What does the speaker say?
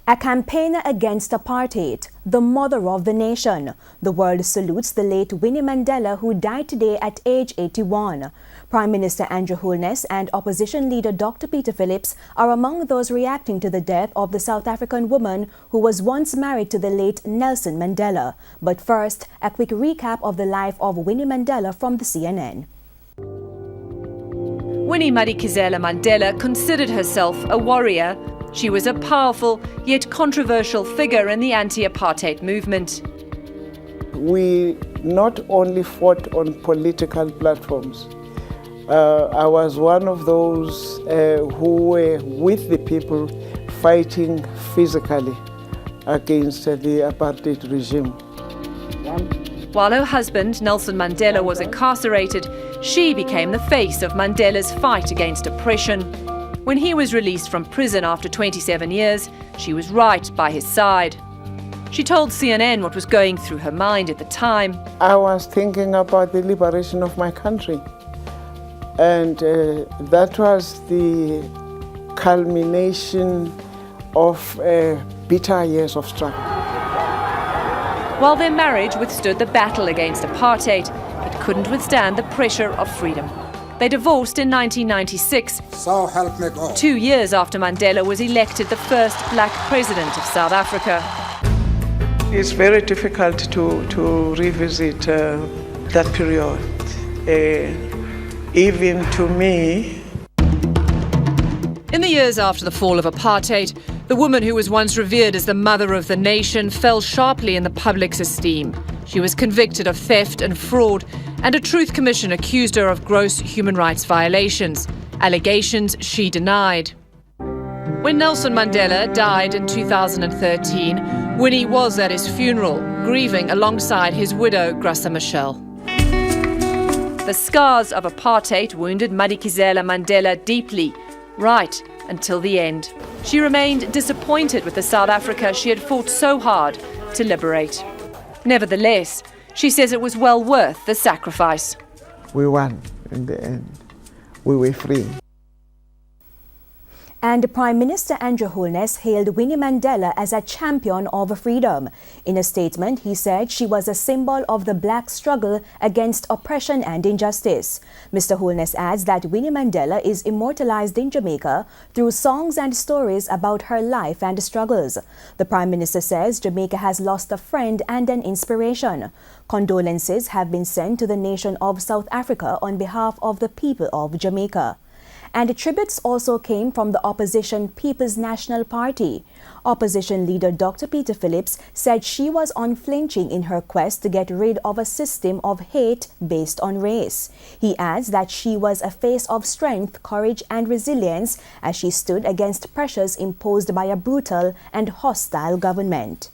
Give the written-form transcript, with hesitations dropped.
A campaigner against apartheid, the mother of the nation. The world salutes the late Winnie Mandela, who died today at age 81. Prime Minister Andrew Holness and opposition leader Dr. Peter Phillips are among those reacting to the death of the South African woman who was once married to the late Nelson Mandela. But first, a quick recap of the life of Winnie Mandela from the CNN. Winnie Mandela considered herself a warrior. She was a powerful yet controversial figure in the anti-apartheid movement. We not only fought on political platforms. I was one of those who were with the people fighting physically against the apartheid regime. While her husband, Nelson Mandela, was incarcerated, she became the face of Mandela's fight against oppression. When he was released from prison after 27 years, she was right by his side. She told CNN what was going through her mind at the time. I was thinking about the liberation of my country. And that was the culmination of bitter years of struggle. While their marriage withstood the battle against apartheid, it couldn't withstand the pressure of freedom. They divorced in 1996, so help me God. 2 years after Mandela was elected the first black president of South Africa. It's very difficult to revisit that period. Even to me. In the years after the fall of apartheid, the woman who was once revered as the mother of the nation fell sharply in the public's esteem. She was convicted of theft and fraud, and a Truth Commission accused her of gross human rights violations, allegations she denied. When Nelson Mandela died in 2013, Winnie was at his funeral, grieving alongside his widow, Graça Machel. The scars of apartheid wounded Mandela deeply, right until the end. She remained disappointed with the South Africa she had fought so hard to liberate. Nevertheless, she says it was well worth the sacrifice. We won in the end. We were free. And Prime Minister Andrew Holness hailed Winnie Mandela as a champion of freedom. In a statement, he said she was a symbol of the black struggle against oppression and injustice. Mr. Holness adds that Winnie Mandela is immortalized in Jamaica through songs and stories about her life and struggles. The Prime Minister says Jamaica has lost a friend and an inspiration. Condolences have been sent to the nation of South Africa on behalf of the people of Jamaica. And tributes also came from the opposition People's National Party. Opposition leader Dr. Peter Phillips said she was unflinching in her quest to get rid of a system of hate based on race. He adds that she was a face of strength, courage and resilience as she stood against pressures imposed by a brutal and hostile government.